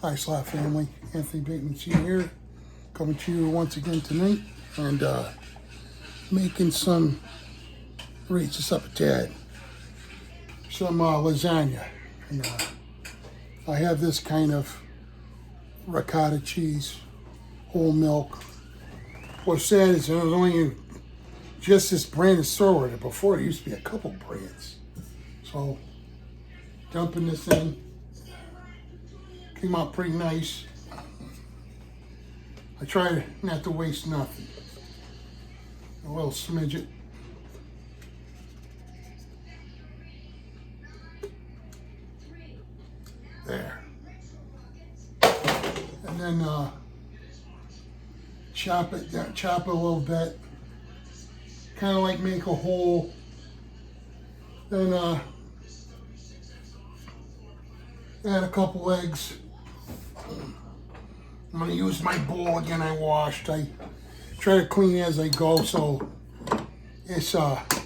Hi, Slot family. Anthony Bateman here, coming to you once again tonight, and making some, raise this up a tad, some lasagna. And I have this kind of ricotta cheese, whole milk. What's sad is there's only just this brand of store with it. Before, there used to be a couple brands. So, dumping this in. Came out pretty nice. I try not to waste nothing. A little smidget. There. And then chop it down, chop it a little bit. Kind of like make a hole. Then add a couple eggs. I'm gonna use my bowl again I washed. I try to clean as I go, so it's not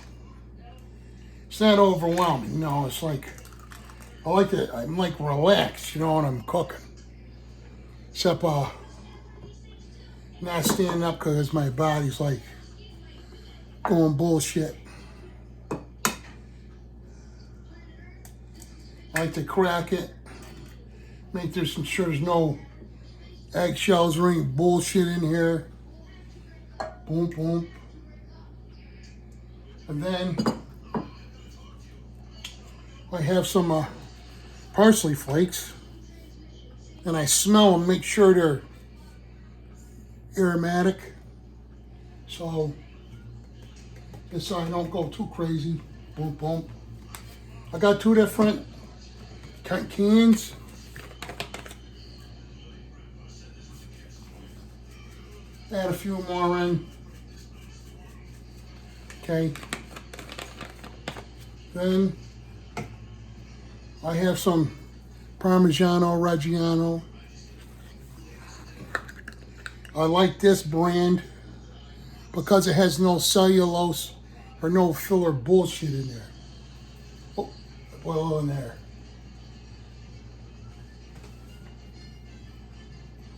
overwhelming. No, it's like I'm like relaxed, you know, when I'm cooking. Except not standing up because my body's like going bullshit. I like to crack it, make sure there's no eggshells or any bullshit in here. Boom, boom. And then I have some parsley flakes, and I smell them, make sure they're aromatic. So I don't go too crazy. Boom, boom. I got 2 different cans. Add a few more in. Okay. Then I have some Parmigiano Reggiano. I like this brand because it has no cellulose or no filler bullshit in there. Oh, well, in there.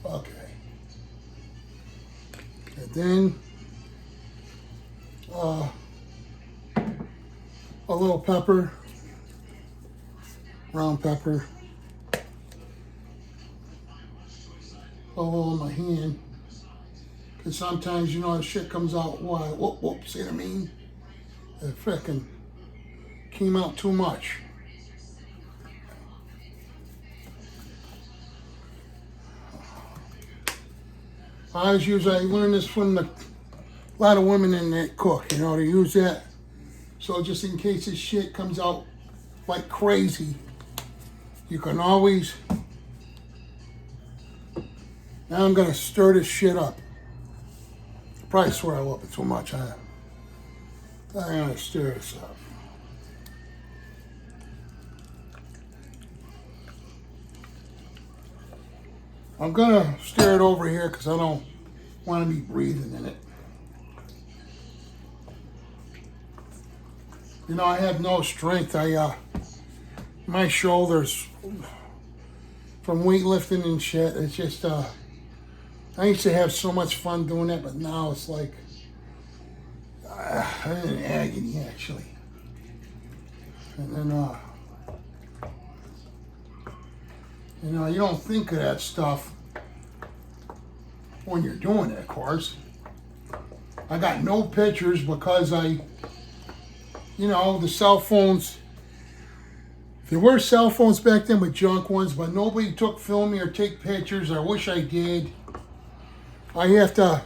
Okay. And then a little pepper, ground pepper, a little in my hand, because sometimes, you know, the shit comes out wild. Whoop, see what I mean? It frickin' came out too much. I learned this from a lot of women in that cook, you know, to use that. So just in case this shit comes out like crazy, you can always, now I'm gonna stir this shit up. Probably swear a little bit too much, huh? I'm gonna stir this up. I'm gonna stir it over here because I don't want to be breathing in it. You know, I have no strength. My shoulders from weightlifting and shit. It's just I used to have so much fun doing it, but now it's like I'm in agony actually. And then you know, you don't think of that stuff when you're doing it, of course. I got no pictures because you know, the cell phones, there were cell phones back then with junk ones, but nobody took film me or take pictures. I wish I did. I have to,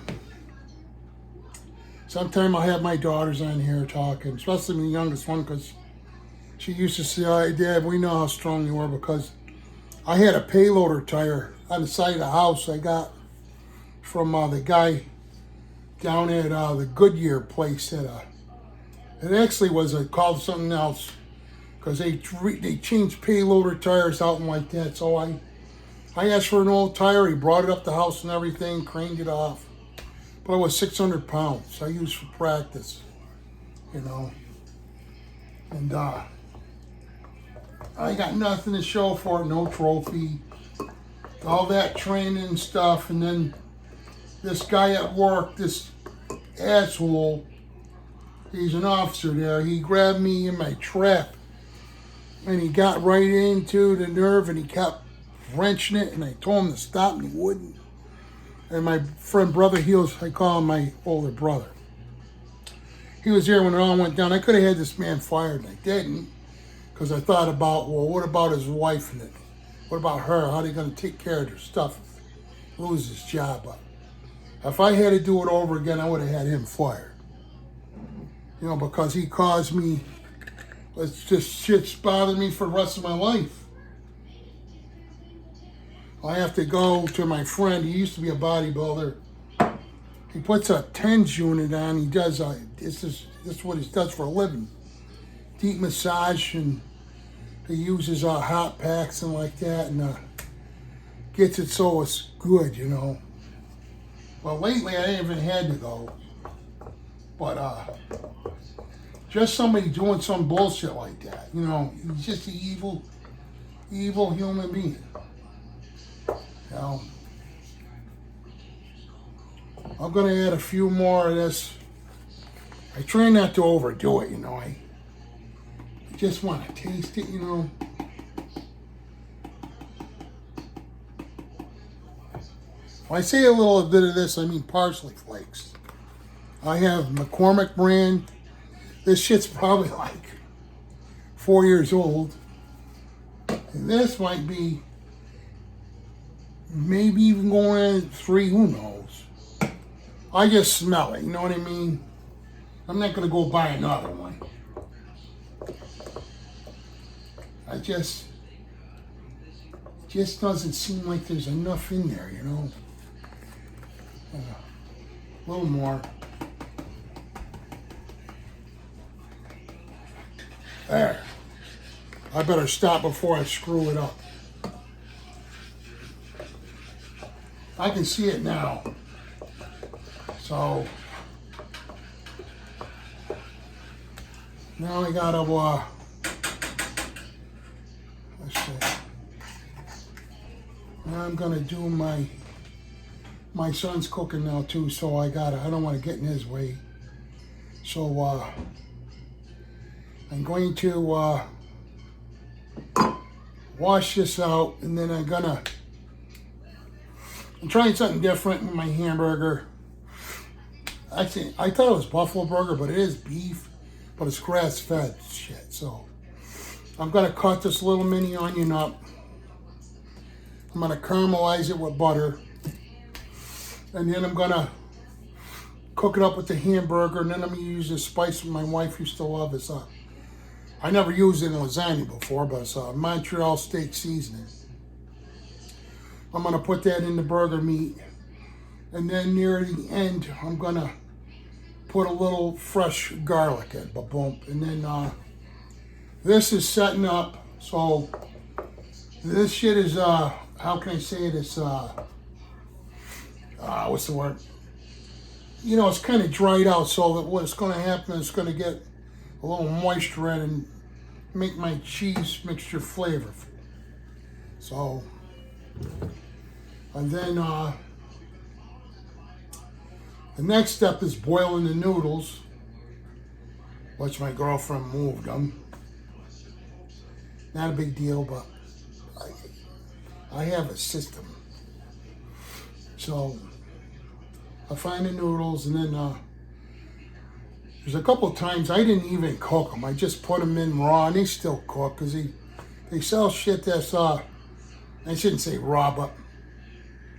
sometime I'll have my daughters on here talking, especially the youngest one, because she used to say, "Oh, Dad, we know how strong you were," because I had a payloader tire on the side of the house I got from the guy down at the Goodyear place. It actually was called something else because they changed payloader tires out and like that. So I asked for an old tire. He brought it up the house and everything, craned it off. But it was 600 pounds. I used for practice, you know. And I got nothing to show for it, no trophy. all that training and stuff, and then this guy at work, this asshole, he's an officer there, he grabbed me in my trap and he got right into the nerve and he kept wrenching it, and I told him to stop and he wouldn't. And my friend brother, I call him my older brother. He was there when it all went down. I could have had this man fired and I didn't, because I thought about, well, what about his wife and it? What about her? How are they going to take care of their stuff if he loses his job? But if I had to do it over again, I would have had him fired. You know, because he caused me, it's just shit's bothered me for the rest of my life. I have to go to my friend. He used to be a bodybuilder. He puts a TENS unit on. He does, this is what he does for a living. Deep massage, and he uses hot packs and like that, and gets it so it's good, you know. Well, lately I haven't had to go, but just somebody doing some bullshit like that, you know, he's just an evil human being. You know, I'm gonna add a few more of this. I try not to overdo it, you know. I just want to taste it, you know. When I say a little bit of this, I mean parsley flakes. I have McCormick brand. This shit's probably like 4 years old. And this might be maybe even going on 3, who knows. I just smell it, you know what I mean? I'm not gonna go buy another one. I just doesn't seem like there's enough in there, you know? A little more. There. I better stop before I screw it up. I can see it now. So now I gotta let's see. Now I'm gonna do my son's cooking now too, so I don't want to get in his way. So I'm going to wash this out, and then I'm trying something different with my hamburger. Actually, I thought it was buffalo burger, but it is beef, but it's grass-fed shit. So I'm gonna cut this little mini onion up. I'm gonna caramelize it with butter, and then I'm gonna cook it up with the hamburger, and then I'm gonna use this spice that my wife used to love. It's I never used it in lasagna before, but it's Montreal steak seasoning. I'm gonna put that in the burger meat, and then near the end, I'm gonna put a little fresh garlic in, ba-boom. And then this is setting up. So this shit is how can I say it? It's what's the word? You know, it's kind of dried out. So that what's going to happen is it's going to get a little moisture in and make my cheese mixture flavorful. So, and then the next step is boiling the noodles, which my girlfriend moved them. Not a big deal, but I have a system. So I find the noodles, and then there's a couple times I didn't even cook them. I just put them in raw, and they still cook, because they sell shit that's, I shouldn't say raw, but,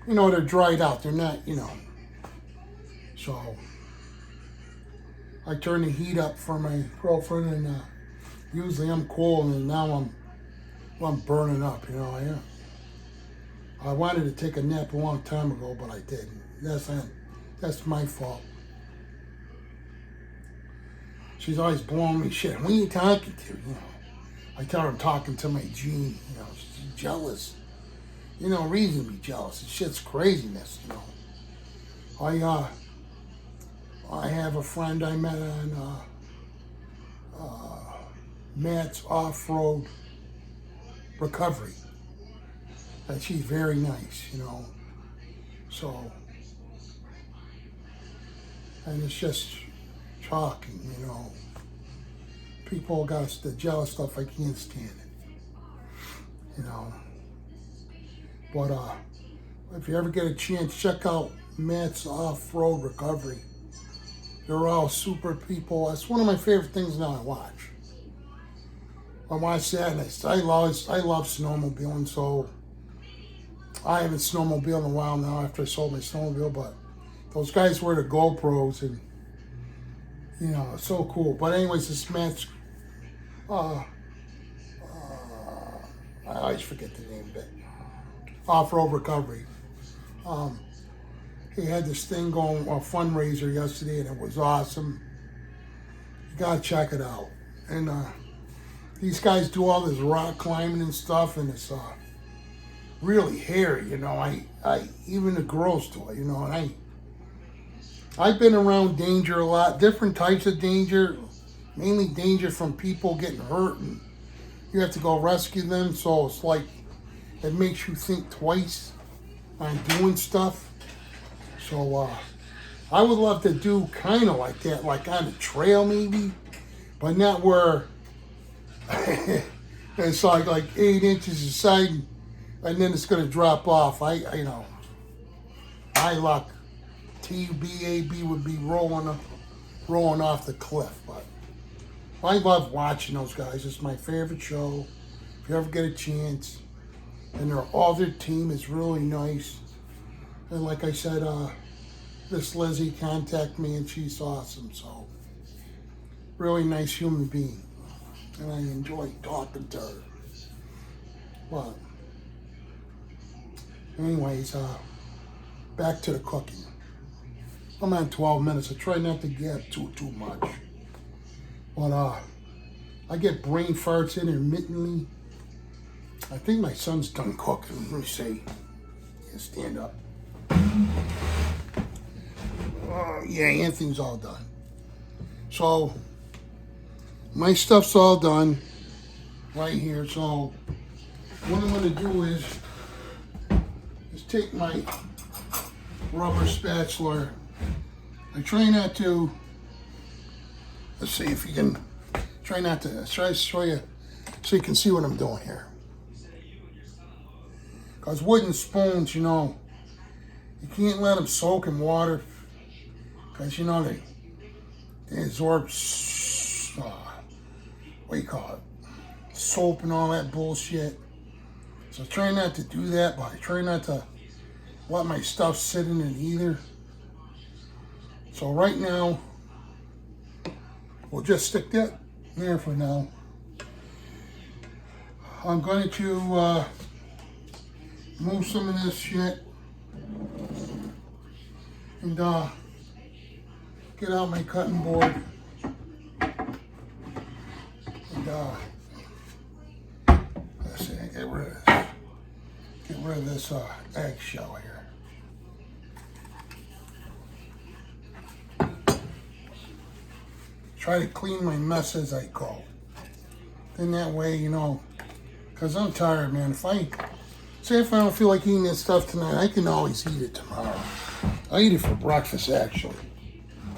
you know, they're dried out. They're not, you know. So I turn the heat up for my girlfriend, and usually I'm cool, and now I'm burning up, you know. I wanted to take a nap a long time ago, but I didn't. That's my fault. She's always blowing me shit. Who are you talking to? You know, I tell her I'm talking to my gene. You know, she's jealous. You know, reason to be jealous. This shit's craziness. You know, I have a friend I met on Matt's off-road recovery. And she's very nice, you know. So, and it's just shocking, you know. People got the jealous stuff, I can't stand it, you know. But if you ever get a chance, check out Matt's Off-Road Recovery. They're all super people. That's one of my favorite things now I watch. I watch that, and I love snowmobiling, so I haven't snowmobiled in a while now after I sold my snowmobile, but those guys wear the GoPros, and, you know, it's so cool. But anyways, this Matt's, I always forget the name of it, Off-Road Recovery. He had this thing going, a fundraiser yesterday, and it was awesome. You gotta check it out. And these guys do all this rock climbing and stuff, and it's really hairy, you know. I even the girls do it, you know. And I've been around danger a lot, different types of danger, mainly danger from people getting hurt, and you have to go rescue them. So it's like it makes you think twice on doing stuff. So I would love to do kind of like that, like on a trail maybe, but not where it's like 8 inches aside, and then it's going to drop off. I you know, my luck, TBAB would be rolling off the cliff. But I love watching those guys. It's my favorite show. If you ever get a chance, and all their team is really nice. And like I said, this Lizzie contacted me, and she's awesome. So, really nice human being, and I enjoy talking to her. But, anyways, back to the cooking. I'm on 12 minutes. I try not to get too much. But I get brain farts intermittently. I think my son's done cooking. Let me see. Stand up. Yeah, Anthony's all done. So, my stuff's all done right here. So, what I'm going to do is take my rubber spatula. I try not to, let's see if you can, try to show you so you can see what I'm doing here. Because wooden spoons, you know, you can't let them soak in water, because, you know, they absorb, what do you call it, soap and all that bullshit. So I try not to do that, but I try not to let my stuff sit in it either. So right now, we'll just stick that there for now. I'm going to move some of this shit and get out my cutting board and let's see, get rid of this eggshell here. Try to clean my mess as I go. Then that way, you know, because I'm tired, man. If I don't feel like eating this stuff tonight, I can always eat it tomorrow. I eat it for breakfast, actually.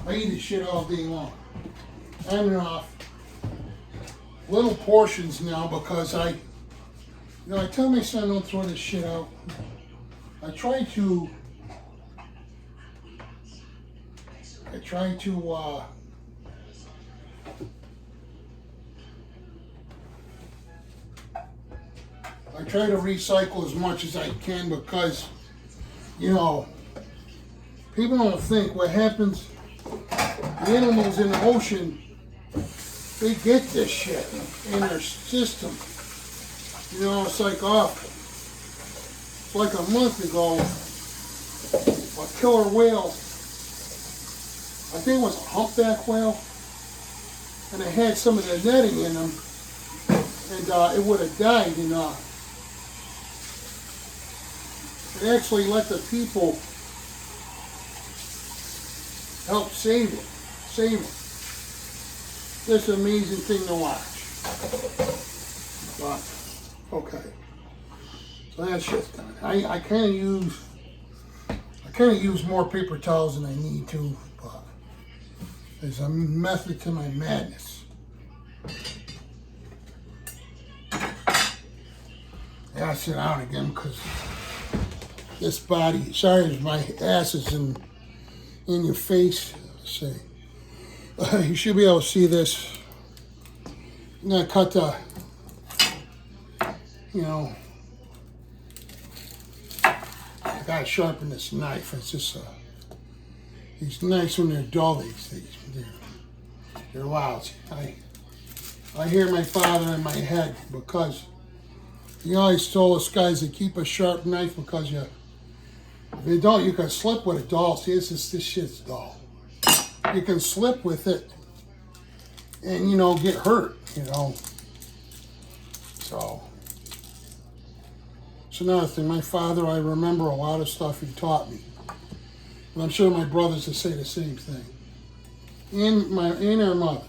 I eat this shit all day long. On and off. Little portions now, because I tell my son don't throw this shit out. I try to recycle as much as I can, because, you know, people don't think what happens. The animals in the ocean, they get this shit in their system. You know, it's like like a month ago, a killer whale, I think it was a humpback whale, and it had some of the netting in them, and it would have died, and it actually let the people help save it. This amazing thing to watch. But, okay. So that shit's done. I kind of use more paper towels than I need to, but there's a method to my madness. I gotta sit down again because this body, sorry, my ass is in your face. Let's see. You should be able to see this. I'm gonna cut the, you know, I gotta sharpen this knife. It's just these knives when they're dull, they're lousy. I hear my father in my head because he always told us guys to keep a sharp knife because if you don't, you can slip with it dull. See, this shit's dull. You can slip with it and, you know, get hurt, you know. So, it's another thing. My father, I remember a lot of stuff he taught me. And I'm sure my brothers will say the same thing. And our mother.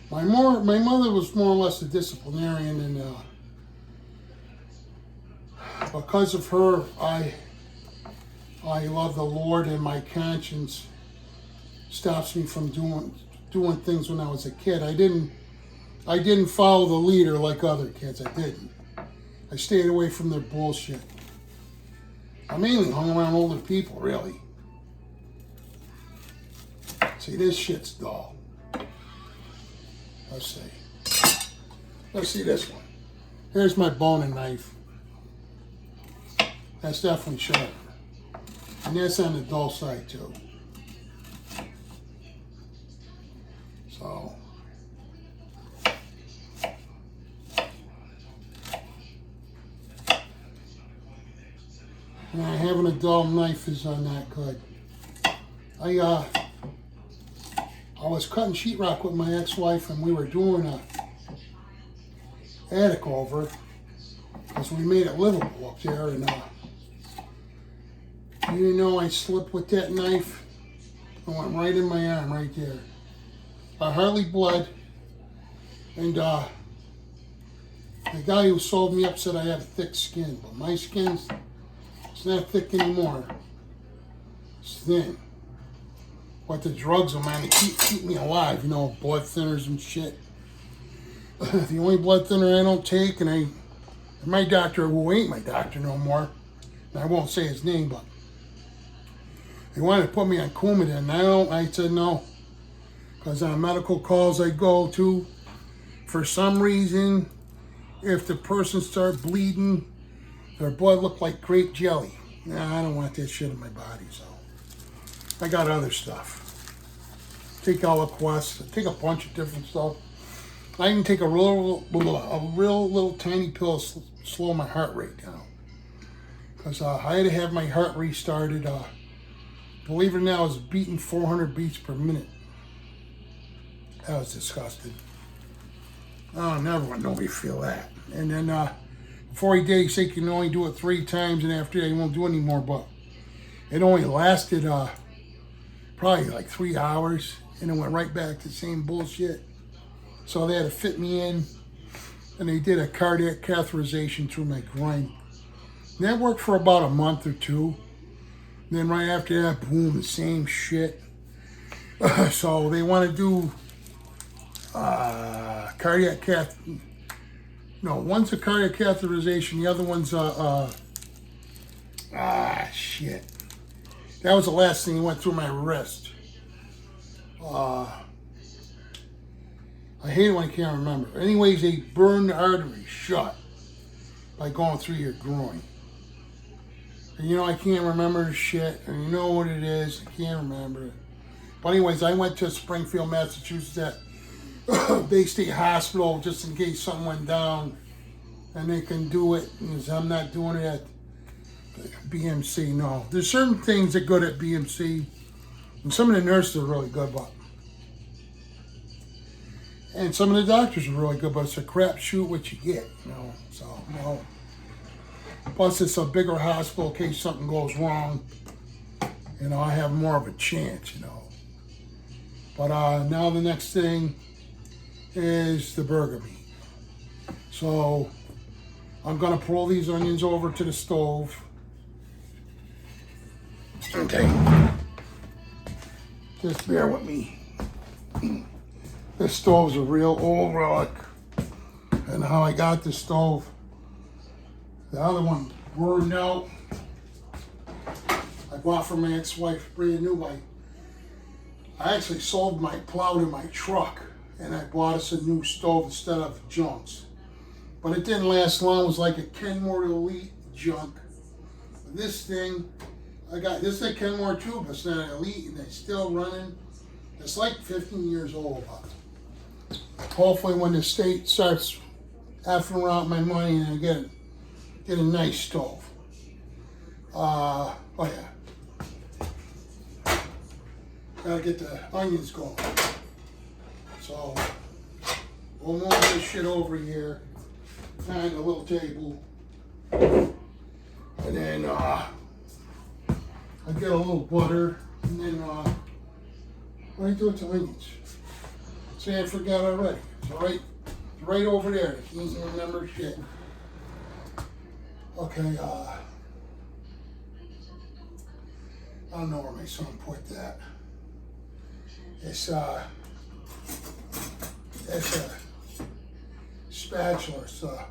My mother was more or less a disciplinarian, and because of her, I love the Lord, and my conscience stops me from doing things when I was a kid. I didn't follow the leader like other kids. I didn't. I stayed away from their bullshit. I mainly hung around older people, really. See, this shit's dull. Let's see. Let's see this one. Here's my boning knife. That's definitely sharper. And that's on the dull side too. So. Yeah, having a dull knife is not good. I was cutting sheetrock with my ex-wife, and we were doing a attic over because we made it livable up there. And you know, I slipped with that knife. It went right in my arm, right there. I hardly bled, and the guy who sold me up said I had a thick skin, but my skin's it's not thick anymore. It's thin. What the drugs are, man, to keep me alive, you know, blood thinners and shit. The only blood thinner I don't take, and my doctor, who ain't my doctor no more, and I won't say his name, but he wanted to put me on Coumadin, and I said no, because on medical calls I go to, for some reason, if the person starts bleeding, their blood looked like grape jelly. Nah, I don't want that shit in my body, so I got other stuff. Take Aliquest, take a bunch of different stuff. I even take a real little tiny pill to slow my heart rate down. Because I had to have my heart restarted. Believe it or not, I was beating 400 beats per minute. That was disgusting. I never want nobody to feel that. And then before he did, he said you can only do it 3 times, and after that, he won't do it anymore. But it only lasted probably like 3 hours, and it went right back to the same bullshit. So they had to fit me in, and they did a cardiac catheterization through my groin. And that worked for about a month or 2. And then right after that, boom, the same shit. So they want to do cardiac cath. No, one's a cardiac catheterization, the other one's shit. That was the last thing that went through my wrist. I hate it when I can't remember. Anyways, they burn the artery shut by going through your groin. And you know, I can't remember the shit, and you know what it is, I can't remember it. But anyways, I went to Springfield, Massachusetts at Bay State Hospital just in case something went down, and they can do it, because I'm not doing it at BMC, no. There's certain things that are good at BMC, and some of the nurses are really good, but and some of the doctors are really good, but it's a crapshoot what you get, you know, so, you know. Plus, it's a bigger hospital in case something goes wrong, you know, I have more of a chance, you know. But now the next thing is the burger meat. So I'm gonna pull these onions over to the stove. Okay. Just bear with me. This stove's a real old relic. And how I got this stove. The other one burned out. I bought from my ex-wife, brand new one. I actually sold my plow to my truck and I bought us a new stove instead of junks. But it didn't last long. It was like a Kenmore Elite junk. This thing, this is a Kenmore too, but it's not an Elite and it's still running. It's like 15 years old. But hopefully when the state starts effing around my money and I get a nice stove. Oh yeah. Gotta get the onions going. So we'll move this shit over here, find a little table, and then I get a little butter, and then what do I do with the onions? See, I forgot already. It's right over there. I can't even remember shit. Okay, I don't know where my son put that. It's a spatula. It's a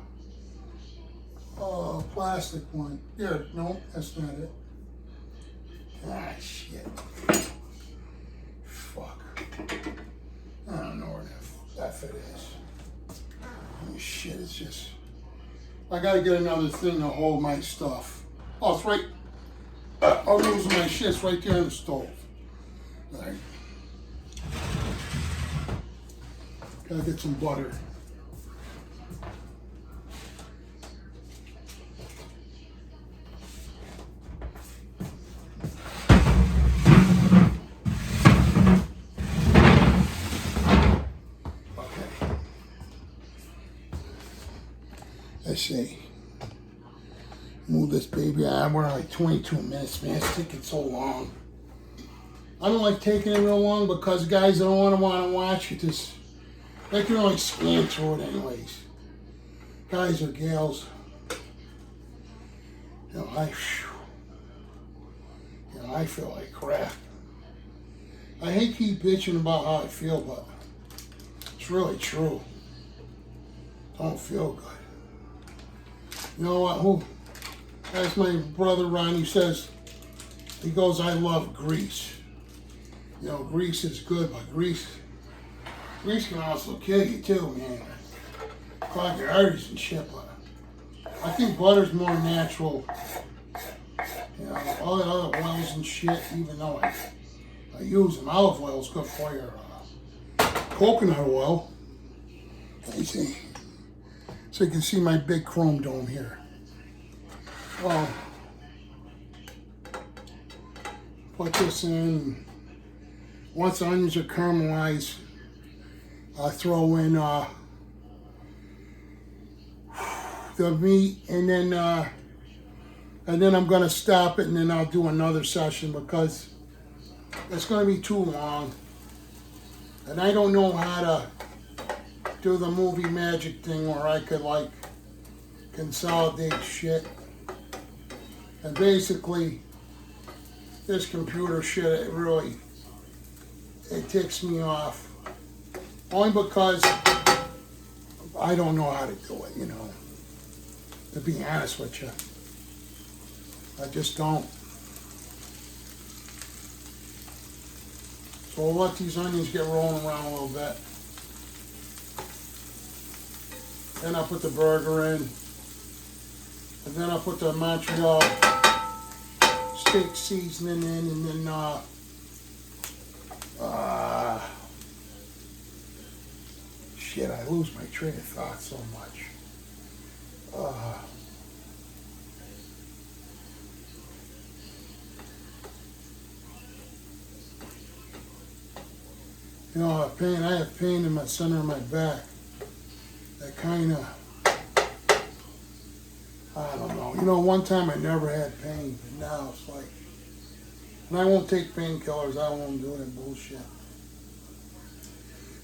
plastic one. Here, no, that's not it. Ah, shit. Fuck. I don't know where that fit is. Oh, shit, it's just... I gotta get another thing to hold my stuff. Oh, it's right... I'm losing my shit. It's right there in the stove. All right. Gotta get some butter. Okay. Let's see. Move this baby out. We're like 22 minutes, man. It's taking so long. I don't like taking it real long because guys don't want to watch it. Just they can only scan through it anyways. Guys or gals. I feel like crap. I hate keep bitching about how I feel, but it's really true. Don't feel good. You know what? That's my brother Ron. He goes, I love grease. You know, grease is good, but grease can also kill you too, man. Clog your arteries and shit, but I think butter's more natural. You know, all the other oils and shit, even though I use them. Olive oil is good for your coconut oil. Let me see. So you can see my big chrome dome here. Well, put this in. Once the onions are caramelized, I throw in the meat, and then I'm gonna stop it, and then I'll do another session because it's gonna be too long, and I don't know how to do the movie magic thing where I could like consolidate shit. And basically, this computer shit, it ticks me off. Only because I don't know how to do it, you know. To be honest with you. I just don't. So we'll let these onions get rolling around a little bit. Then I'll put the burger in. And then I'll put the Montreal steak seasoning in, and then shit, I lose my train of thought so much. You know, I have pain in my center of my back. That kind of, I don't know. You know, one time I never had pain, but now it's like, and I won't take painkillers. I won't do that bullshit. I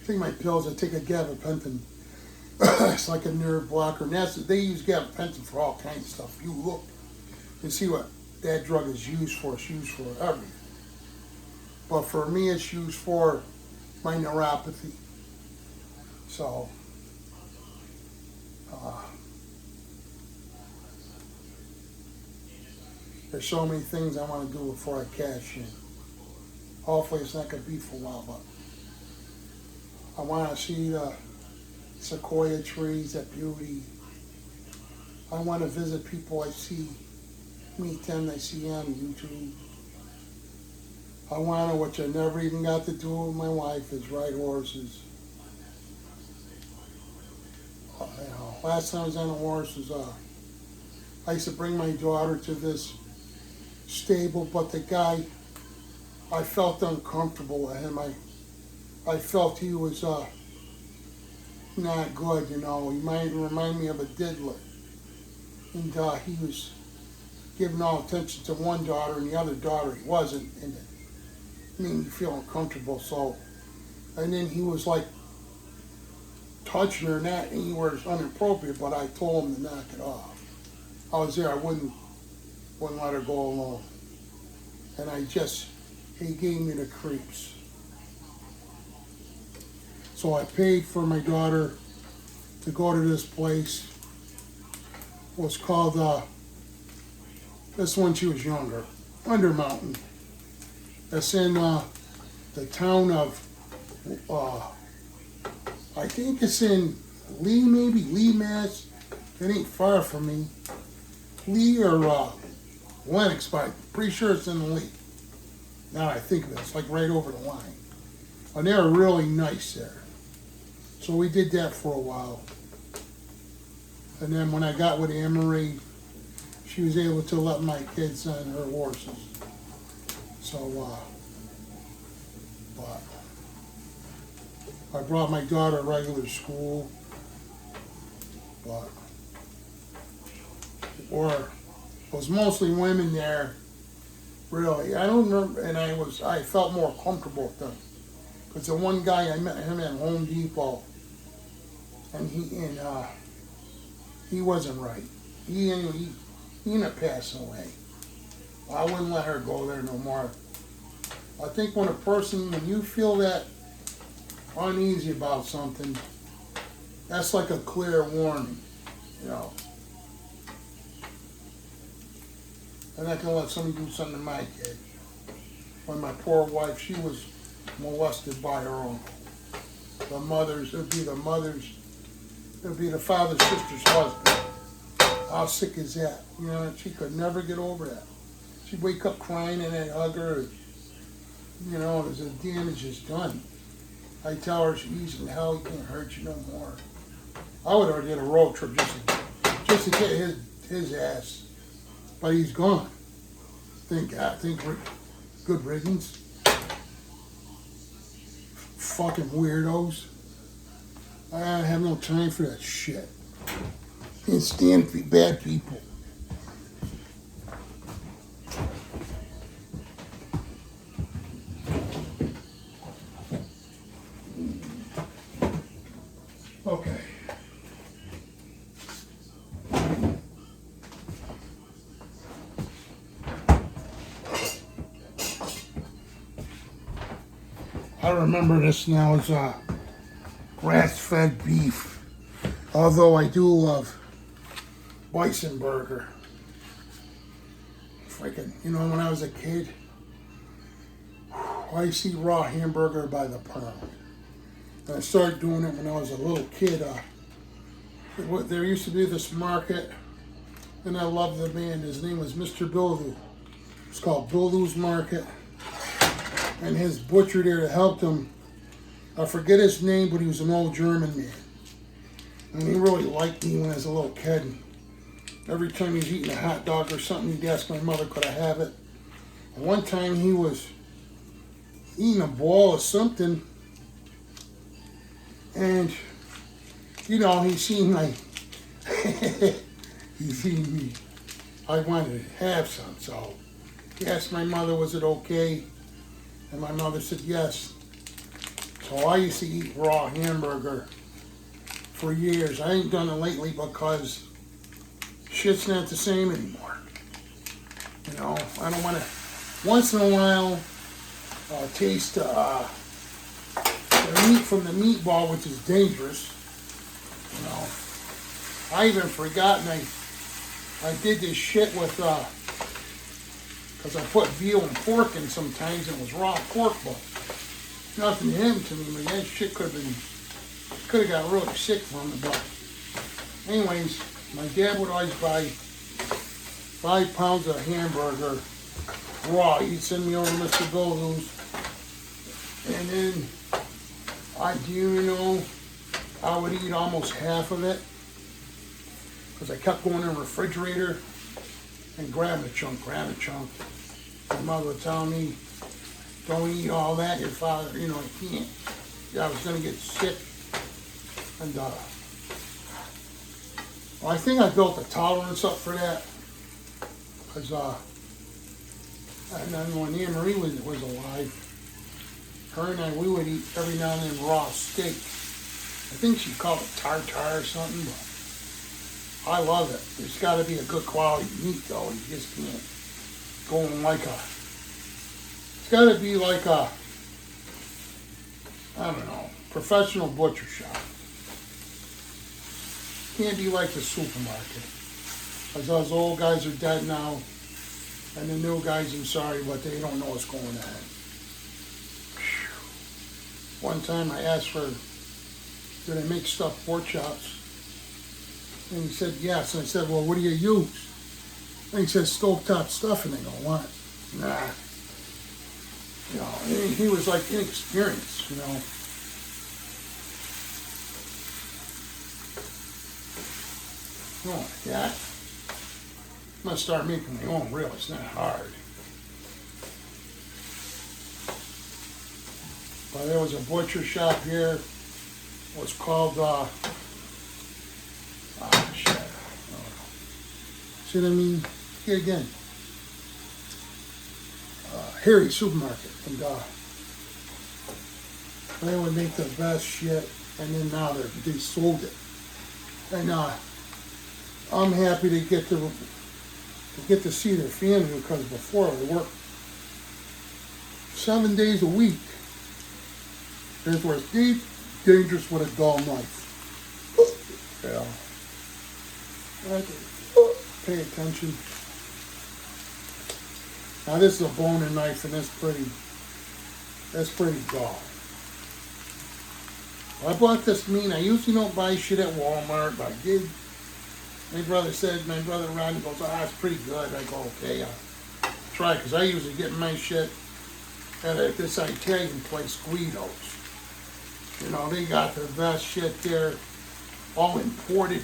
take my pills. I take a gabapentin It's like a nerve blocker, and they use gabapentin for all kinds of stuff. You look and see what that drug is used for. It's used for everything. But for me, it's used for my neuropathy. So, there's so many things I want to do before I cash in. Hopefully it's not going to be for a while, but I want to see the sequoia trees, that beauty. I want to visit people I see, meet them I see on YouTube. I want to, which I never even got to do with my wife, is ride horses. Last time I was on a horse was, I used to bring my daughter to this stable, but the guy, I felt uncomfortable with him. I felt he was not good, He might remind me of a diddler. And he was giving all attention to one daughter, and the other daughter he wasn't. And it made me feel uncomfortable. So, and then he was like touching her, not anywhere inappropriate, but I told him to knock it off. I was there. I wouldn't let her go alone. And he gave me the creeps. So I paid for my daughter to go to this place. It was called, this when she was younger, Undermountain. That's in the town of, I think it's in Lee, Mass. It ain't far from me. Lee or Lenox, but I'm pretty sure it's in Lee. Now I think of it, it's like right over the line. And they were really nice there. So we did that for a while. And then when I got with Anne-Marie, she was able to let my kids on her horses. So, but I brought my daughter to regular school, but, or it was mostly women there, really. I don't remember, and I felt more comfortable with them. Because the one guy, I met him at Home Depot, and he wasn't right. He ended up passing away. I wouldn't let her go there no more. I think when you feel that uneasy about something, that's like a clear warning, I'm not gonna let somebody do something to my kid. When my poor wife, she was molested by her uncle. It would be the father's sister's husband. How sick is that? She could never get over that. She'd wake up crying and I'd hug her. The damage is done. I tell her she's in hell, he can't hurt you no more. I would have did a road trip just to get his ass. But he's gone. Thank God. Good riddance. Fucking weirdos. I have no time for that shit. Can't stand bad people. Okay. I remember this now as grass-fed beef. Although I do love bison burger. Freaking, when I was a kid, I used to eat raw hamburger by the pound. And I started doing it when I was a little kid. There used to be this market, and I loved the man. His name was Mr. Bildu. It's called Bildu's Market. And his butcher there that helped him, I forget his name, but he was an old German man. And he really liked me when I was a little kid. And every time he was eating a hot dog or something, he'd ask my mother, could I have it? And one time he was eating a ball of something, and, he seen me. I wanted to have some, so he asked my mother, was it okay? And my mother said yes. So I used to eat raw hamburger for years. I ain't done it lately because shit's not the same anymore. You know, I don't want to. Once in a while, taste the meat from the meatball, which is dangerous. You know, I even forgotten I did this shit with because I put veal and pork in sometimes. And it was raw pork, but nothing happened to me. But that shit could have got really sick from it. But anyways, my dad would always buy 5 pounds of hamburger raw. He'd send me over to Mr. Gold's, and then I would eat almost half of it because I kept going in the refrigerator and grabbing a chunk. My mother would tell me, "Don't eat all that. Your father, you can't." Yeah, I was gonna get sick, and I think I built a tolerance up for that. Because, and then when Anne Marie was alive, her and I, we would eat every now and then raw steak. I think she called it tartare or something, but I love it. There's got to be a good quality meat, though. You just can't go in it's got to be like a, I don't know, professional butcher shop. Can't be like the supermarket. Because those old guys are dead now, and the new guys, I'm sorry, but they don't know what's going on. One time I asked for, did I make stuffed pork chops? And he said, yes. And I said, well, what do you use? And he said, stovetop stuffing. I go, what? Nah. He was like inexperienced, Oh, yeah. I'm going to start making my own reel. It's not hard. But there was a butcher shop here. It was called, shit. See what I mean? Here again. Harry's Supermarket. And they would make the best shit. And then now they sold it. And I'm happy to get to see their family, because before I worked 7 days a week. Here's where it's dangerous with a dull knife. Yeah. I have to pay attention. Now this is a boning knife, and that's pretty dull. I bought this meat. I usually don't buy shit at Walmart, but I did. My brother Rodney goes, it's pretty good. I go, okay, I'll try it, because I usually get my shit at this Italian place, Guido's. They got the best shit there, all imported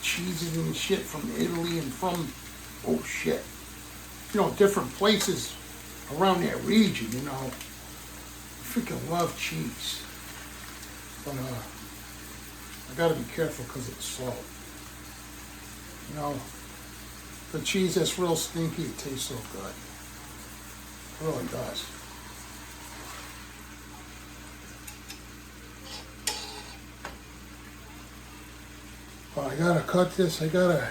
cheeses and shit from Italy and from, different places around that region, I freaking love cheese. But I gotta be careful because it's salt. The cheese that's real stinky, it tastes so good. It really does. Well, I gotta cut this. I gotta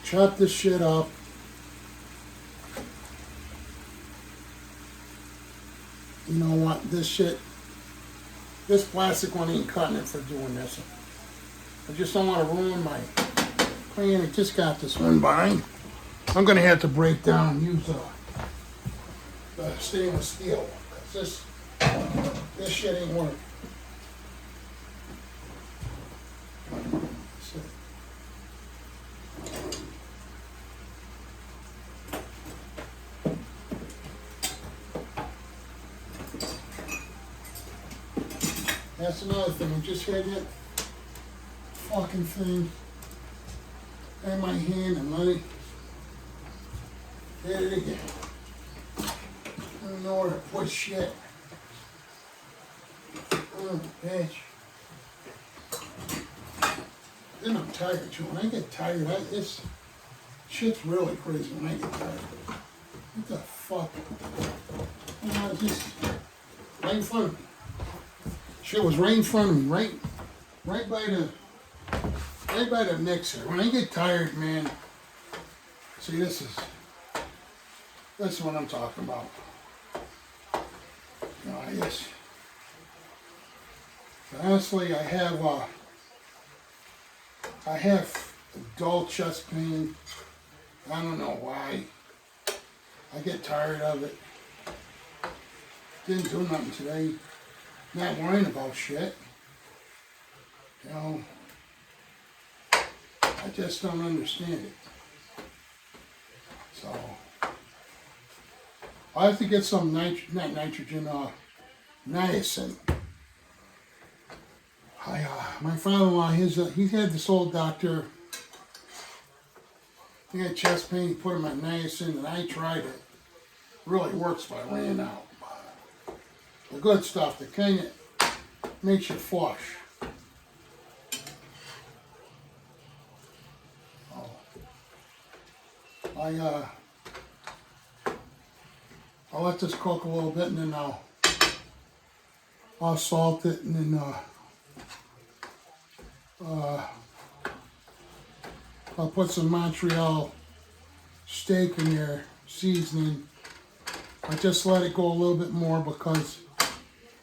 chop this shit up. You know what? This plastic one ain't cutting it for doing this. I just don't want to ruin my plan. I just got this one behind. I'm gonna have to break down and use the stainless steel, because this shit ain't working. That's another thing. I just had that fucking thing in my hand, and let it hit it again. I don't know where to put shit. Oh, bitch. Then I'm tired too. When I get tired, this shit's really crazy when I get tired. What the fuck? Just right in front of me. Shit was right in front of me, right right by the mixer. When I get tired, man, see this is what I'm talking about. You know, honestly, I have dull chest pain. I don't know why. I get tired of it. Didn't do nothing today. Not worrying about shit. You know, I just don't understand it. So, I have to get some niacin. My father-in-law, he had this old doctor. He had chest pain. He put him on niacin, and I tried it. It really works, but I ran out. The good stuff, the kind that makes you flush. Oh. I'll let this cook a little bit, and then I'll salt it, and then I'll put some Montreal steak in there, seasoning. I just let it go a little bit more because,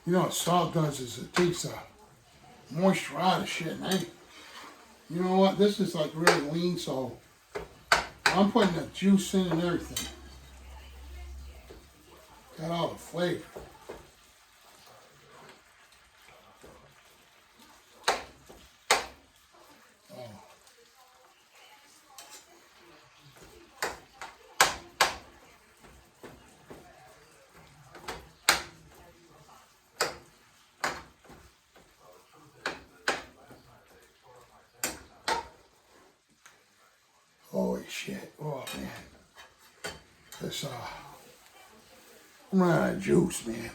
you know what salt does is it takes the moisture out of shit. And you know what, this is like really lean, so I'm putting the juice in and everything. Got all the flavor. Holy shit. Oh, man. This, I'm running out of juice, man.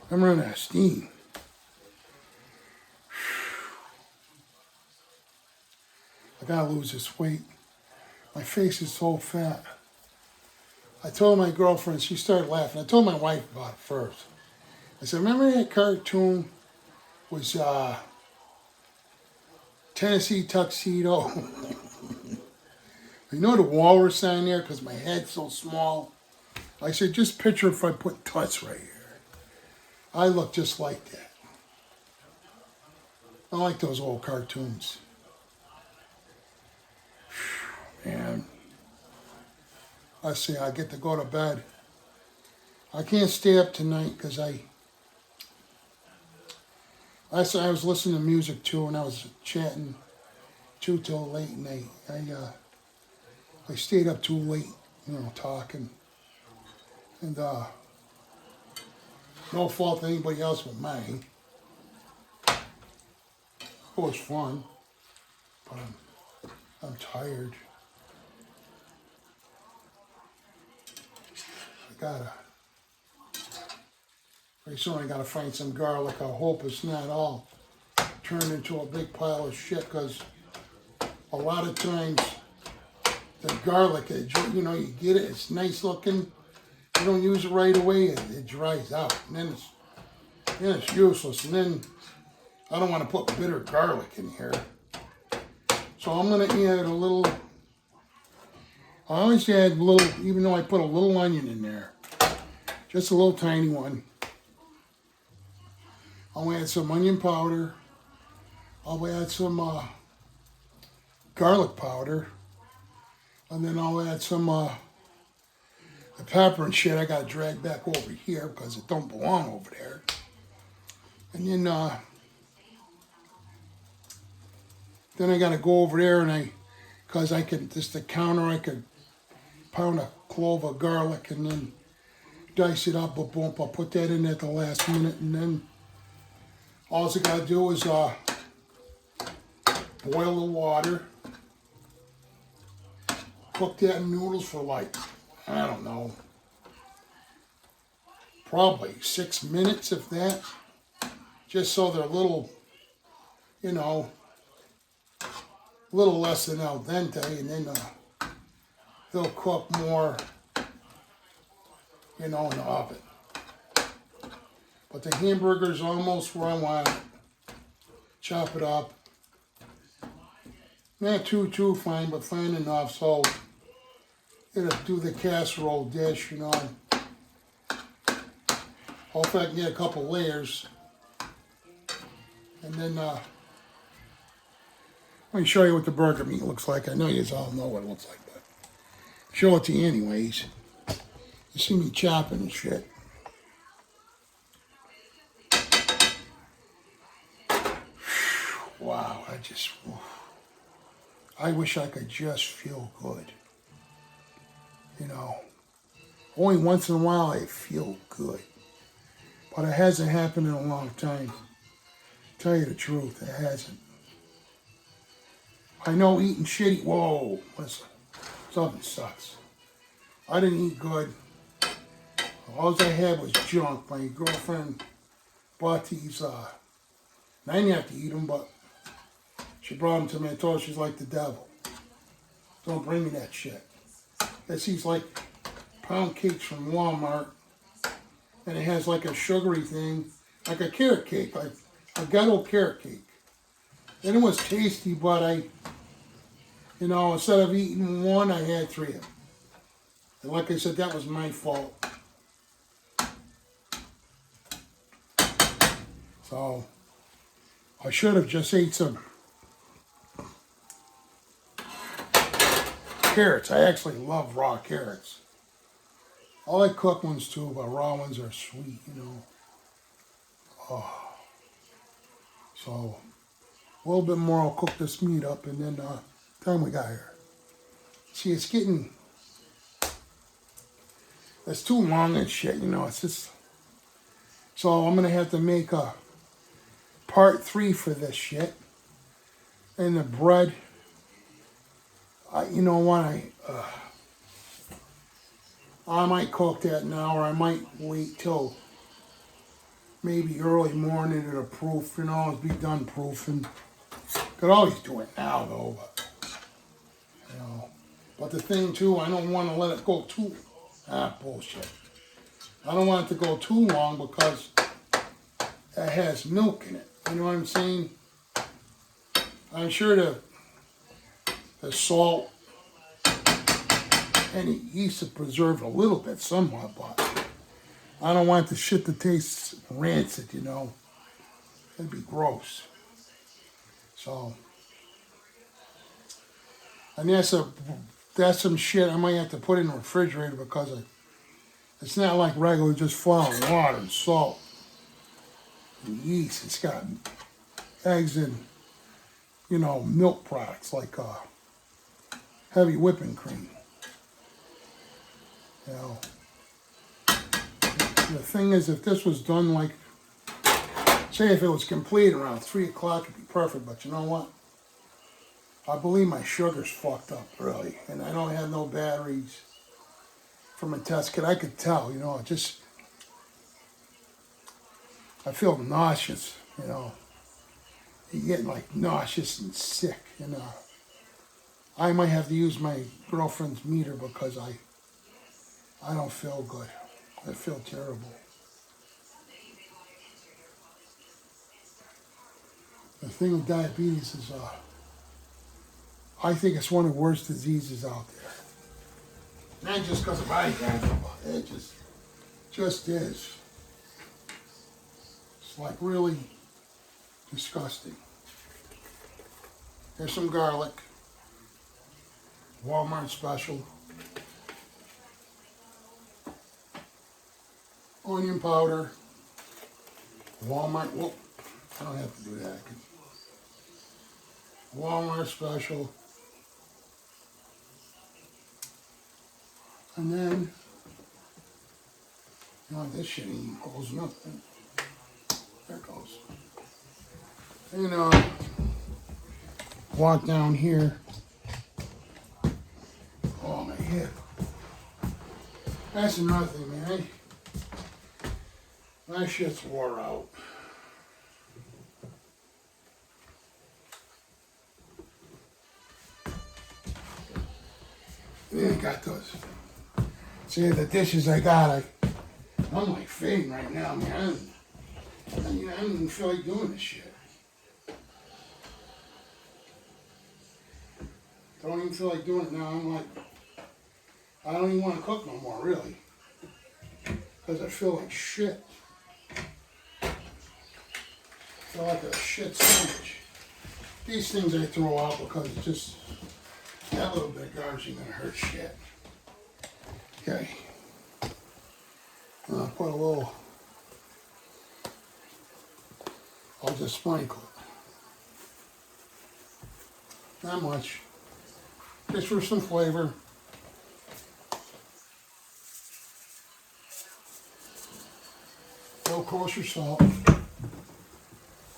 I'm running out of steam. I gotta lose this weight. My face is so fat. I told my girlfriend, she started laughing. I told my wife about it first. I said, remember that cartoon was Tennessee Tuxedo? You know the walrus on there because my head's so small? I said, just picture if I put tuts right here. I look just like that. I like those old cartoons. Man, I say I get to go to bed. I can't stay up tonight because I was listening to music too, and I was chatting too till late night. I stayed up too late, you know, talking, and no fault to anybody else but mine. It was fun, but I'm tired. Pretty soon I gotta find some garlic. I hope it's not all turned into a big pile of shit, because a lot of times the garlic, you know, you get it, it's nice looking, you don't use it right away, it dries out, and then it's useless, and then I don't want to put bitter garlic in here. So I'm gonna add a little, I always add a little, even though I put a little onion in there, just a little tiny one. I'll add some onion powder. I'll add some garlic powder. And then I'll add some the pepper and shit. I got to drag back over here because it don't belong over there. And then I got to go over there, and because I could, just the counter, I could pound a clove of garlic and then dice it up, boom, I'll put that in at the last minute, and then all I gotta do is boil the water, cook that in noodles for like, I don't know, probably 6 minutes, if that, just so they're a little, you know, a little less than al dente, and then they'll cook more, you know, in the oven. But the hamburger's almost where I want it. chop it up. Not too fine, but fine enough so it'll do the casserole dish, you know. Hopefully I can get a couple layers. And then let me show you what the burger meat looks like. I know you all know what it looks like, but show it to you anyways. You see me chopping and shit. Wow, I wish I could just feel good. You know, only once in a while I feel good. But it hasn't happened in a long time. Tell you the truth, it hasn't. I know eating shitty, whoa, listen, something sucks. I didn't eat good. All I had was junk. My girlfriend bought these, and I didn't have to eat them, but she brought them to me. I told her she's like the devil. Don't bring me that shit. It's these like pound cakes from Walmart, and it has like a sugary thing, like a carrot cake, like a ghetto carrot cake. And it was tasty, but you know, instead of eating one, I had 3 of them. And like I said, that was my fault. So, I should have just ate some carrots. I actually love raw carrots. I like cooked ones too, but raw ones are sweet, you know. Oh. So, a little bit more, I'll cook this meat up, and then time we got here. See, it's too long and shit, you know, it's just, so I'm going to have to make a part 3 for this shit. And the bread, you know what, I might cook that now, or I might wait till maybe early morning at a proof, you know, be done proofing. Could always do it now though, but, you know. But the thing too, I don't want to let it go too, bullshit. I don't want it to go too long because it has milk in it. You know what I'm saying? I'm sure the salt and the yeast will preserve a little bit somewhat, but I don't want the shit to taste rancid, you know. It'd be gross. So, and that's some shit I might have to put in the refrigerator because it's not like regular just flour and water and salt and yeast. It's got eggs and, you know, milk products like heavy whipping cream. You know, the thing is, if this was done like, say if it was complete around 3 o'clock, it'd be perfect, but you know what? I believe my sugar's fucked up, really, and I don't have no batteries from a test kit. I could tell, you know, I feel nauseous, you know. You get like nauseous and sick, you know. I might have to use my girlfriend's meter because I don't feel good. I feel terrible. The thing with diabetes is, I think it's one of the worst diseases out there. Not just because of body cancer, but it just is. It's like really disgusting. Here's some garlic. Walmart special. Onion powder. Walmart, whoop, I don't have to do that. Walmart special. And then, you know, this shit ain't close nothing. There it goes. And walk down here. Oh, my hip. That's another thing, man. My shit's wore out. Then I got those. See, the dishes I got, I'm like fading right now, man. I don't even feel like doing this shit. don't even feel like doing it now. I'm like, I don't even want to cook no more, really. Because I feel like shit. I feel like a shit sandwich. These things I throw out because it's just, that little bit of garbage ain't gonna hurt shit. Okay. I'll put a little, I'll just sprinkle it. Not much. Just for some flavor. No kosher salt.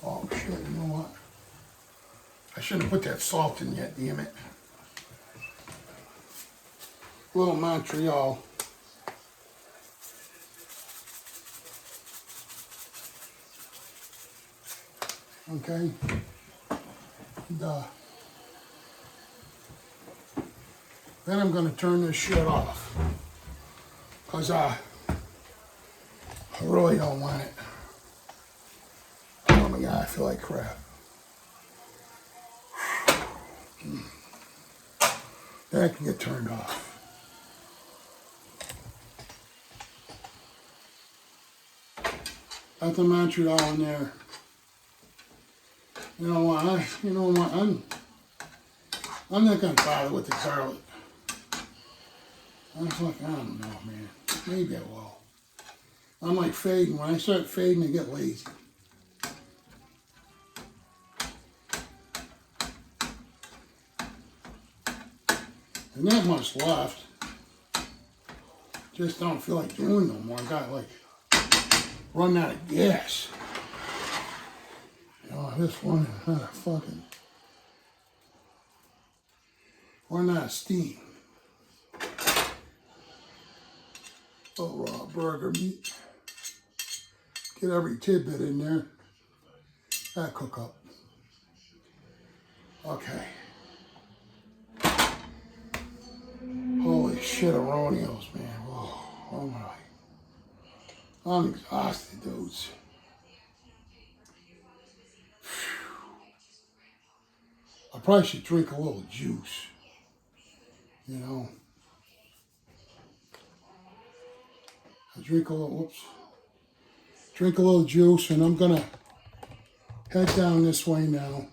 Oh shit, you know what? I shouldn't have put that salt in yet, damn it. A little Montreal. Okay. And, then I'm going to turn this shit off. Because I really don't want it. Oh my God, I feel like crap. That can get turned off. Got the Montreal in there. You know what? I'm not gonna bother with the garlic. I was like, I don't know, man. Maybe I will. I'm like fading. When I start fading, I get lazy. And not much left. Just don't feel like doing no more. I got like running out of gas. You know, this one is not a fucking running out of steam. Oh, raw burger meat. Get every tidbit in there. That cook up. Okay. Holy shit, Aroneos, man. Oh my. I'm exhausted, dudes. I probably should drink a little juice. You know. I drink a little, drink a little juice, and I'm gonna head down this way now.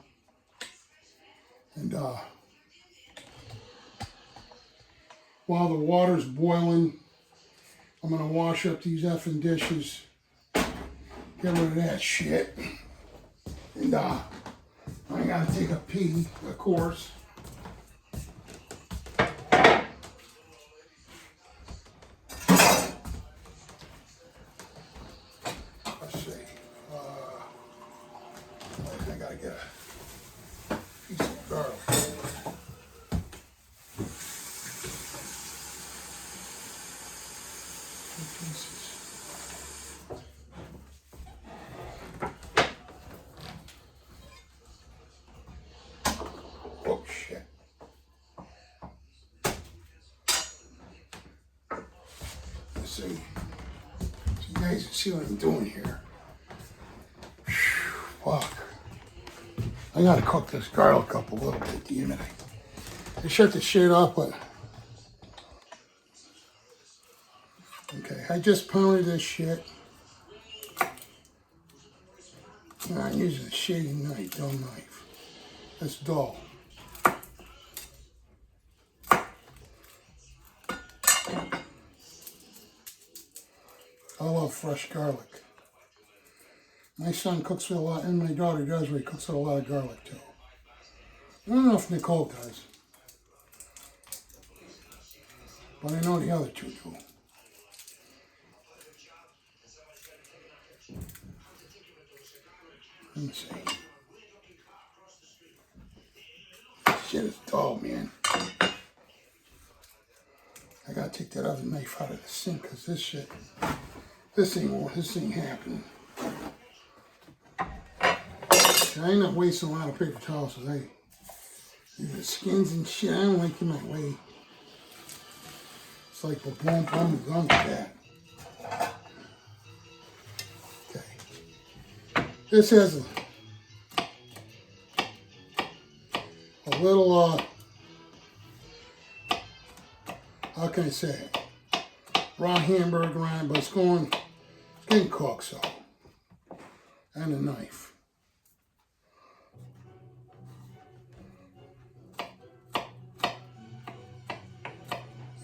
And while the water's boiling, I'm gonna wash up these effing dishes, get rid of that shit, and I gotta take a pee, of course. Let's see. I gotta get a piece of garlic. Oh shit. Let's see. So you guys can see what I'm doing here. Fuck. I gotta cook this garlic up a little bit, damn it. I shut the shit off, but okay, I just pounded this shit. And I'm using a shaving knife, dull knife. That's dull. I love fresh garlic. My son cooks with a lot, and my daughter does, but he cooks with a lot of garlic too. I don't know if Nicole does, but I know the other two do. Let me see. Shit is dull, man. I gotta take that other knife out of the sink because this ain't happening. I ain't not wasting a lot of paper towels today. The skins and shit, I don't like in my way. It's like, I'm done with that. Okay. This has a little how can I say it? Raw hamburger on it, but it's getting cooked, so. And a knife.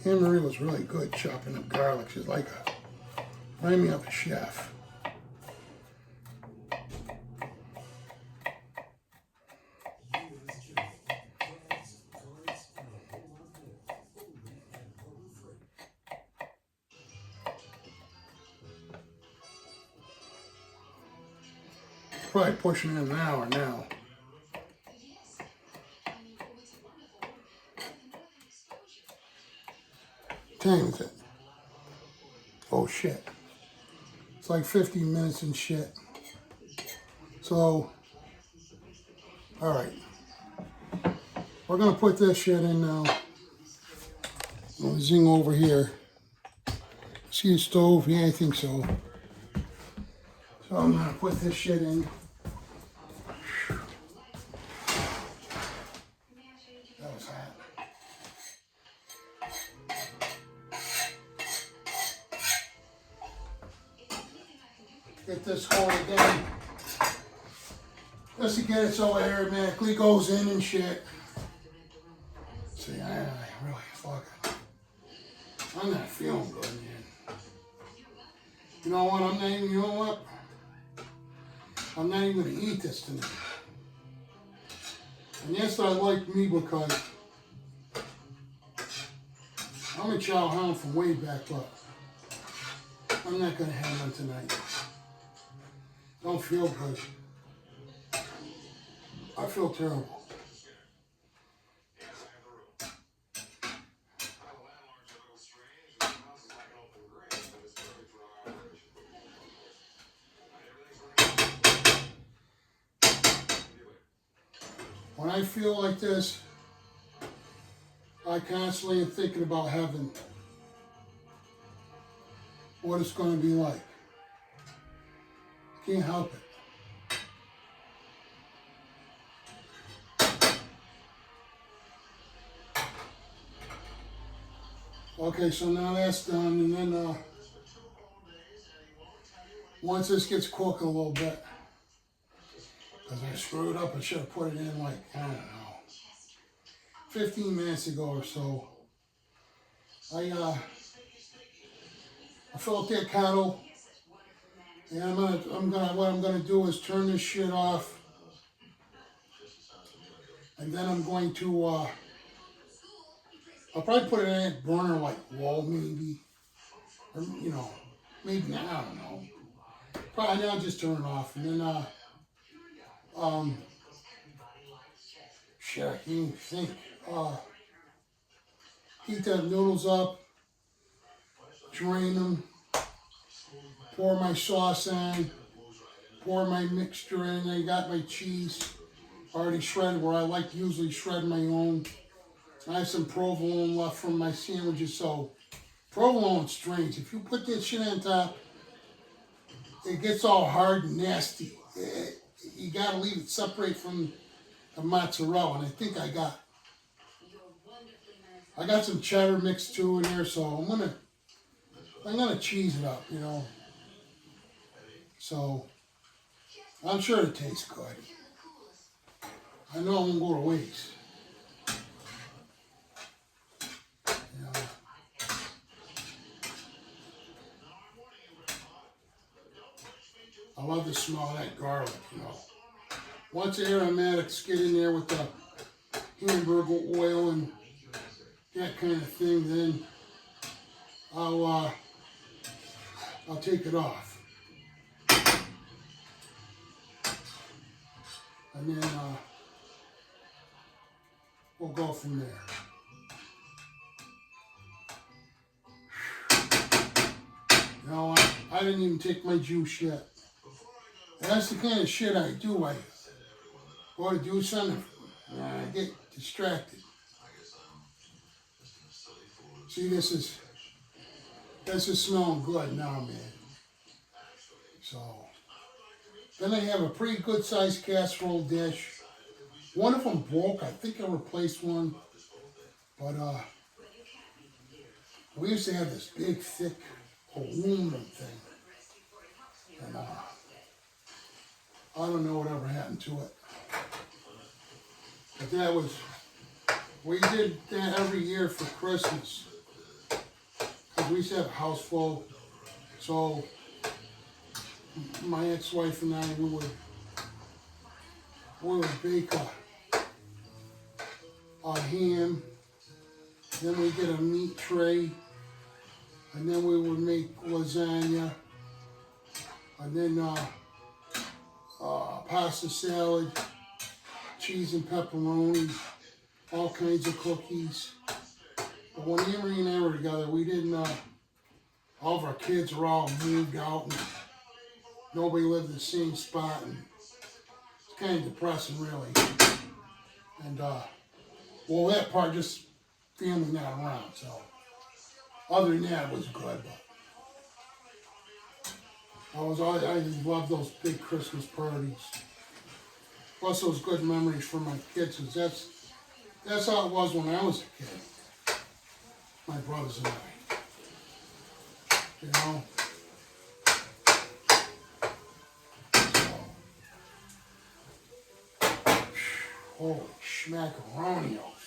Anne Marie was really good chopping up garlic. She's like remind me of a chef. Probably pushing in an hour now. What time is it? Oh shit. It's like 15 minutes and shit. So, alright. We're gonna put this shit in now. I'll zing over here. See the stove? Yeah, I think so. So I'm gonna put this shit in. That was hot. Get this going again. Just to get it so it automatically goes in and shit. See, I really fucking, I'm not feeling good, man. You know what? You know what? I'm not even gonna eat this tonight. And yes, I like me because I'm a chow hound from way back up. I'm not gonna have one tonight. Don't feel good. I feel terrible. When I feel like this, I constantly am thinking about heaven. What it's going to be like. Can't help it. Okay, so now that's done, and then once this gets cooked a little bit, because I screwed up, I should have put it in like, I don't know, 15 minutes ago or so. I fill up that kettle, and what I'm gonna do is turn this shit off, and then I'm going to, I'll probably put it in a burner like low maybe, or you know, maybe not, I don't know. Probably now just turn it off, and then shit, I can't even think. Heat the noodles up, drain them, pour my sauce in, pour my mixture in. I got my cheese already shredded, where I like to usually shred my own. I have some provolone left from my sandwiches, so provolone's strange. If you put that shit on top, it gets all hard and nasty. You gotta leave it separate from the mozzarella, and I think I got some cheddar mixed too in there, so I'm gonna cheese it up, you know. So I'm sure it tastes good. I know it won't go to waste. You know. I love the smell of that garlic, you know. Once the aromatics get in there with the hamburger oil and that kind of thing, then I'll take it off. And then we'll go from there. You know, I didn't even take my juice yet. And that's the kind of shit I do. I go to do something, I get distracted. See, this is smelling good now, man. So, then I have a pretty good sized casserole dish. One of them broke. I think I replaced one. But We used to have this big, thick aluminum thing. And I don't know whatever happened to it. But that was, we did that every year for Christmas. Because we used to have a house full. So my ex-wife and I, we would bake a ham. Then we get a meat tray. And then we would make lasagna. And then pasta salad, cheese and pepperoni, all kinds of cookies. But when Emery and I were together, we didn't, all of our kids were all moved out and nobody lived in the same spot. And it's kind of depressing, really. And, well, that part, just family not around, so. Other than that, it was good, but. I love those big Christmas parties. Plus those good memories from my kids, 'cause that's how it was when I was a kid. My brothers and I. You know? So, holy schmackaronios.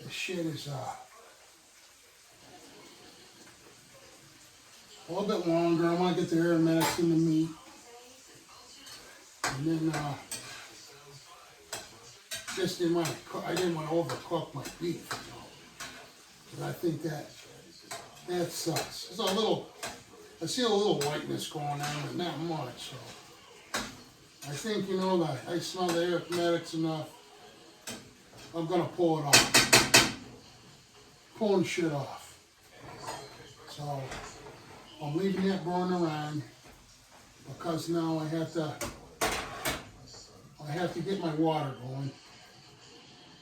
This shit is a little bit longer. I want to get the aromatics in the meat. And then, just didn't want to cook, I didn't want to overcook my beef, you know. But I think that sucks. There's a little, I see a little whiteness going on, but not much, so. I think, you know, that I smell the aromatics enough. I'm going to pull it off. Pulling shit off. So, I'm leaving that burner on because now I have to get my water going.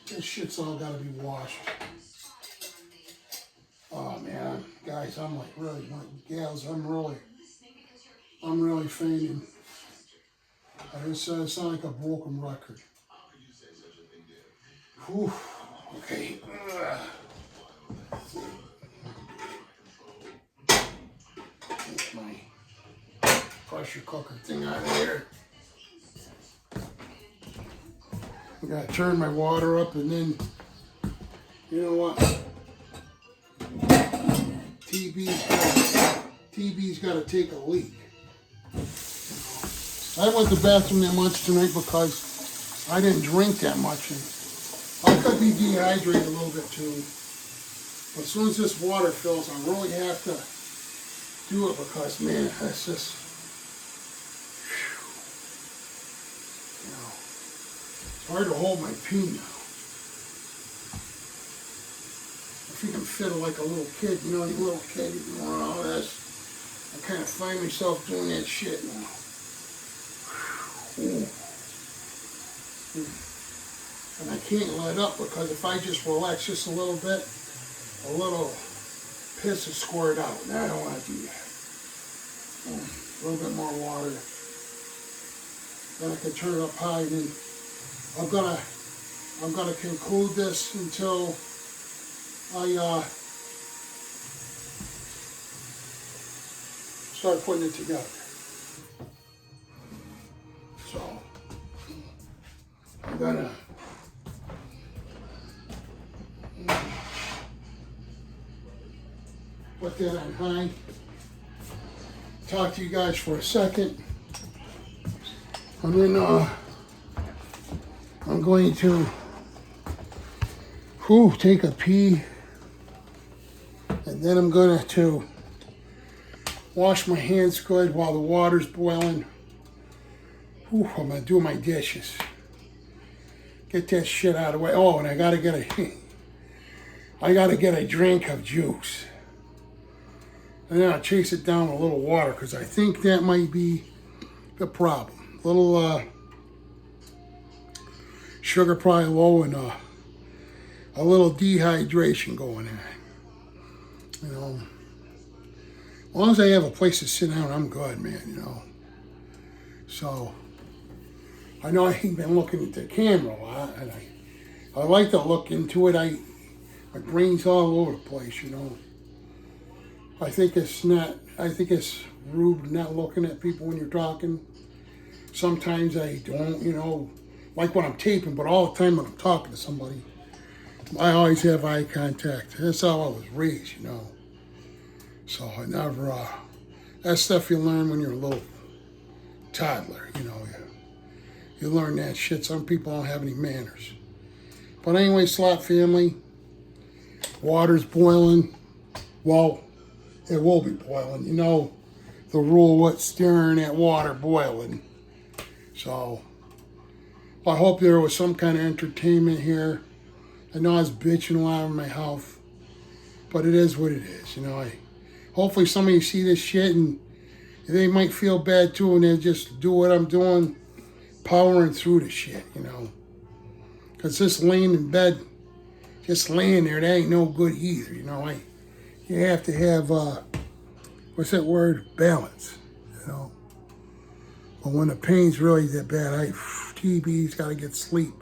This shit's all got to be washed. Oh man, guys, I'm like really, gals, I'm really fainting. I just sound like a broken record. Whew. Okay. Take my pressure cooker thing out of here. I gotta turn my water up, and then, you know what? TB's got to take a leak. I went to the bathroom that much tonight because I didn't drink that much. And I could be dehydrated a little bit too. But as soon as this water fills, I really have to do it because, man, that's just, you know, it's hard to hold my pee now. I think I'm feeling like a little kid, you know, like a little kid doing all this. I kind of find myself doing that shit now. Ooh. And I can't let up because if I just relax just a little bit, a little piss will squirt out. Now I don't want to do that. A little bit more water. Then I can turn it up high, and then I'm gonna conclude this until I start putting it together. So I'm gonna put that on high. Talk to you guys for a second, and then I'm going to take a pee, and then I'm going to wash my hands good while the water's boiling. I'm going to do my dishes. Get that shit out of the way. Oh, and I got to get a drink of juice. And then I'll chase it down with a little water because I think that might be the problem. A little sugar probably low and a little dehydration going on. You know, as long as I have a place to sit down, I'm good, man, you know. So, I know I ain't been looking at the camera a lot, and I like to look into it. My My brain's all over the place, you know. I think it's rude not looking at people when you're talking. Sometimes I don't, you know, like when I'm taping, but all the time when I'm talking to somebody, I always have eye contact. That's how I was raised, you know. So I never, that's stuff you learn when you're a little toddler, you know. You learn that shit. Some people don't have any manners. But anyway, Slot family, water's boiling. Well, it will be boiling. You know the rule, what's stirring that water boiling. So I hope there was some kind of entertainment here. I know I was bitching a lot in my health, but it is what it is. You know, hopefully somebody see this shit and they might feel bad too, and they just do what I'm doing, powering through the shit, you know. Because just laying in bed, just laying there, that ain't no good either, you know. You have to have, what's that word? Balance, you know. But when the pain's really that bad, TB's got to get sleep.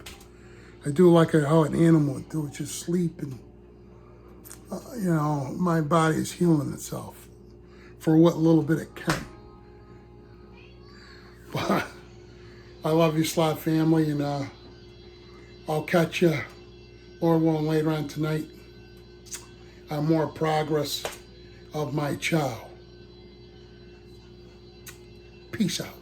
I do like how an animal would do it, just sleep, and, you know, my body is healing itself for what little bit it can. But I love you, Slot family, and I'll catch you, Lord willing, later on tonight on more progress of my chow. Peace out.